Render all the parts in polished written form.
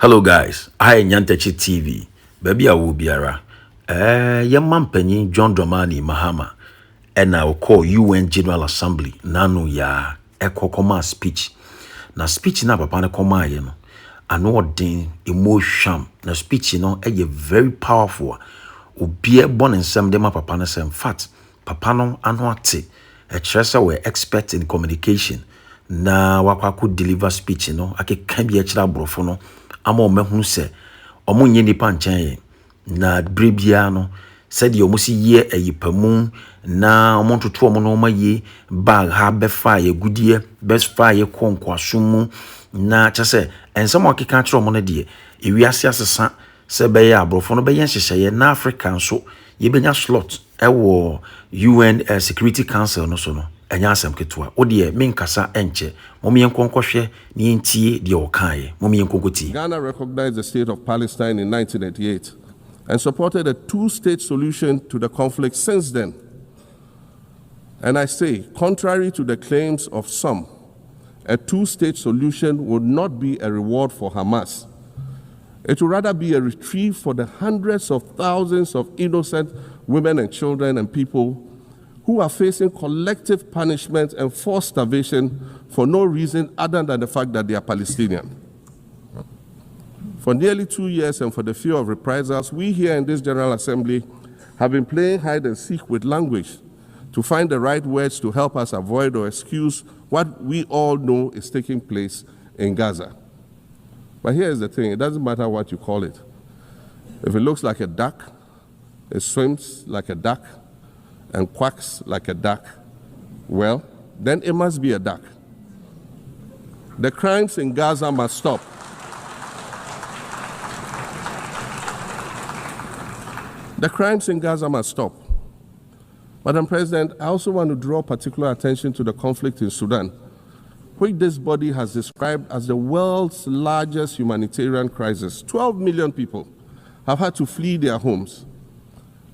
Hello guys, I Nyantechi TV. Baby awu biara. Yemma mpanyin John Mahama and I will call UN General Assembly nanu ya ekokoma speech. Na speech na papa ne koma ye no. Ano den emotion na speech no very powerful. Obi e bon nsem de ma papa ne sem fat. Papa no ano ate. A treasure we expert in communication. Na wakwa could deliver speech no ake kan bi e brofo no ama o mehunu se omo nye nipa nchen na brebia no said the omo si ye eyipamu na omo ntoto omo no maye bag ha be fa ye gudie best fa ye konkwasomu na chese ensem okeka tro omo no de ewiase asesa se be ya abrofo no be yen hyehye na Africa nso ye benya slot ewo UN Security Council no so no enya asem ketua odie menkasa enche momi yenkonkohwe ni entie de okaye momi yenkokoti. Ghana recognized the state of Palestine in 1988 and supported a two-state solution to the conflict since then. And I say, contrary to the claims of some, a two-state solution would not be a reward for Hamas. It would rather be a reprieve for the hundreds of thousands of innocent women and children and people who are facing collective punishment and forced starvation for no reason other than the fact that they are Palestinian. For nearly 2 years and for the fear of reprisals, we here in this General Assembly have been playing hide and seek with language to find the right words to help us avoid or excuse what we all know is taking place in Gaza. But here's the thing, it doesn't matter what you call it. If it looks like a duck, it swims like a duck, and quacks like a duck, well, then it must be a duck. The crimes in Gaza must stop. The crimes in Gaza must stop. Madam President, I also want to draw particular attention to the conflict in Sudan, which this body has described as the world's largest humanitarian crisis. 12 million people have had to flee their homes.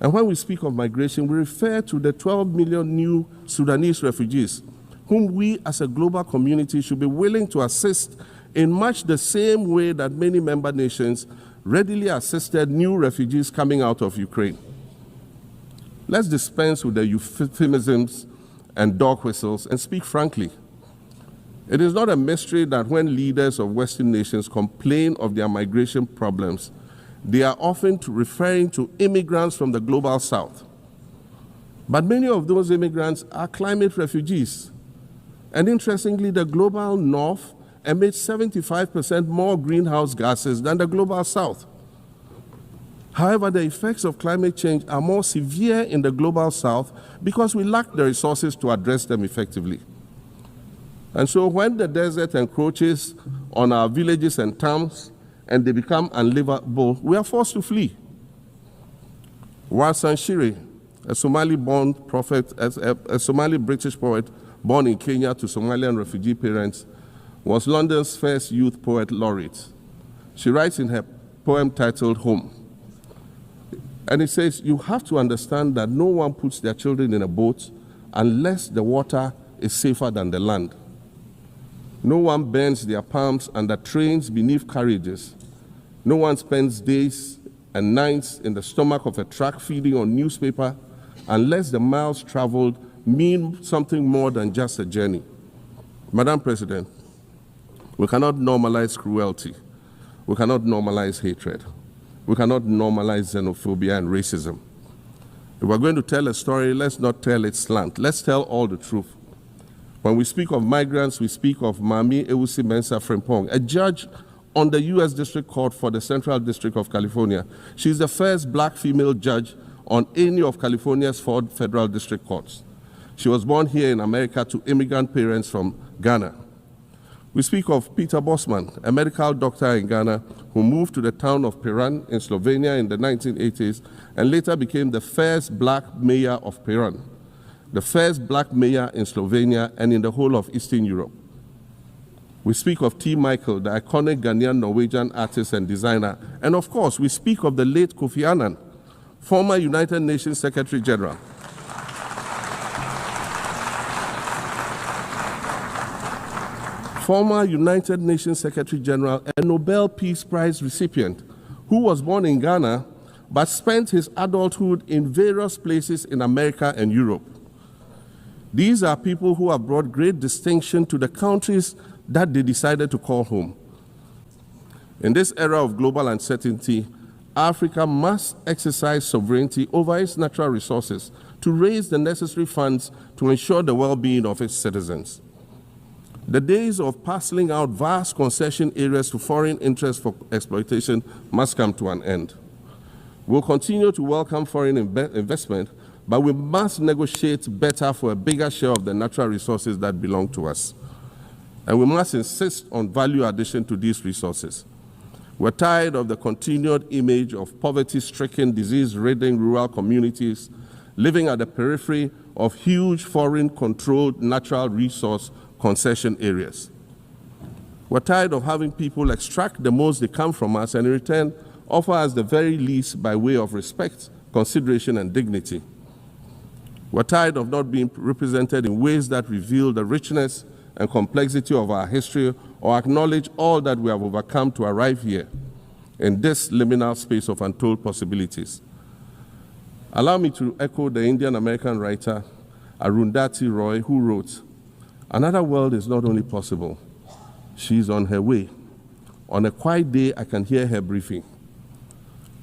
And when we speak of migration, we refer to the 12 million new Sudanese refugees, whom we as a global community should be willing to assist in much the same way that many member nations readily assisted new refugees coming out of Ukraine. Let's dispense with the euphemisms and dog whistles and speak frankly. It is not a mystery that when leaders of Western nations complain of their migration problems, they are often referring to immigrants from the global south. But many of those immigrants are climate refugees. And interestingly, the global north emits 75% more greenhouse gases than the global south. However, the effects of climate change are more severe in the global south because we lack the resources to address them effectively. And so when the desert encroaches on our villages and towns, and they become unlivable, we are forced to flee. Warsan Shire, a Somali-born prophet, a Somali-British poet born in Kenya to Somalian refugee parents, was London's first youth poet laureate. She writes in her poem titled Home. And it says, you have to understand that no one puts their children in a boat unless the water is safer than the land. No one bends their palms under trains beneath carriages. No one spends days and nights in the stomach of a truck feeding on newspaper unless the miles traveled mean something more than just a journey. Madam President, we cannot normalize cruelty. We cannot normalize hatred. We cannot normalize xenophobia and racism. If we're going to tell a story, let's not tell it slant. Let's tell all the truth. When we speak of migrants, we speak of Mami Ewusi Mensah Frimpong, a judge on the U.S. District Court for the Central District of California. She's the first black female judge on any of California's 4 federal district courts. She was born here in America to immigrant parents from Ghana. We speak of Peter Bosman, a medical doctor in Ghana who moved to the town of Piran in Slovenia in the 1980s and later became the first black mayor of Piran, the first black mayor in Slovenia and in the whole of Eastern Europe. We speak of T. Michael, the iconic Ghanaian Norwegian artist and designer. And of course, we speak of the late Kofi Annan, former United Nations Secretary General. former United Nations Secretary General and Nobel Peace Prize recipient, who was born in Ghana but spent his adulthood in various places in America and Europe. These are people who have brought great distinction to the countries that they decided to call home. In this era of global uncertainty, Africa must exercise sovereignty over its natural resources to raise the necessary funds to ensure the well-being of its citizens. The days of parceling out vast concession areas to foreign interests for exploitation must come to an end. We'll continue to welcome foreign investment, but we must negotiate better for a bigger share of the natural resources that belong to us. And we must insist on value addition to these resources. We're tired of the continued image of poverty-stricken, disease-ridden rural communities living at the periphery of huge foreign-controlled natural resource concession areas. We're tired of having people extract the most they can from us and in return offer us the very least by way of respect, consideration, and dignity. We're tired of not being represented in ways that reveal the richness and complexity of our history or acknowledge all that we have overcome to arrive here in this liminal space of untold possibilities. Allow me to echo the Indian-American writer Arundhati Roy, who wrote, "Another world is not only possible, she's on her way. On a quiet day, I can hear her briefing."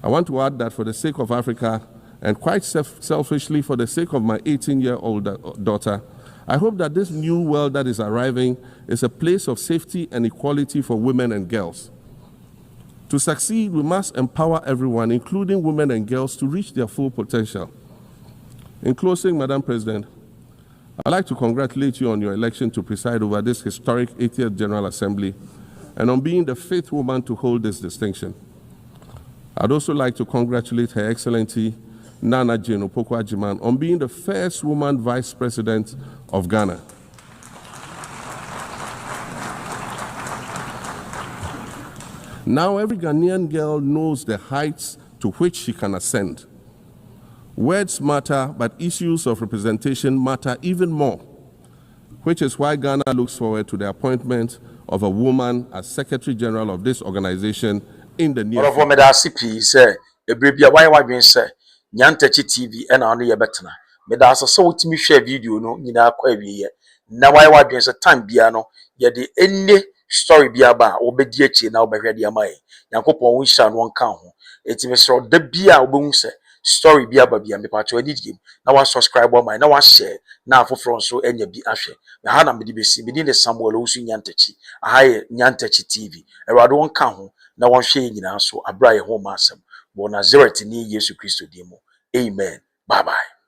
I want to add that for the sake of Africa, and quite selfishly for the sake of my 18-year-old daughter, I hope that this new world that is arriving is a place of safety and equality for women and girls. To succeed, we must empower everyone, including women and girls, to reach their full potential. In closing, Madam President, I'd like to congratulate you on your election to preside over this historic 80th General Assembly and on being the 5th woman to hold this distinction. I'd also like to congratulate Her Excellency Nana Jane Opoku-Agyeman on being the first woman Vice President of Ghana. Now every Ghanaian girl knows the heights to which she can ascend. Words matter, but issues of representation matter even more, which is why Ghana looks forward to the appointment of a woman as Secretary General of this organization in the near future. Nyantechi TV and on the betana. Medasa so to me share video no nyina kwa wie. Na why wadwen se time bia no ye de enne story bia ba obedi achi na obehwe de amai. Yakopon wo hia no nka ho. Eti me so da bia obehu se story bia ba bia me pa cho adi dim. Na wa subscribe on my na wa share na afofro nso enya bi ahwe. Na ha na me de besi me de Samuel Owusu Nyantechi. Aha ye Nyantechi TV. Ewado nka ho na won hwe nyina so abra ye ho masem. Bo Nazareth ni Yesu Kristo dimo. Amen. Bye bye.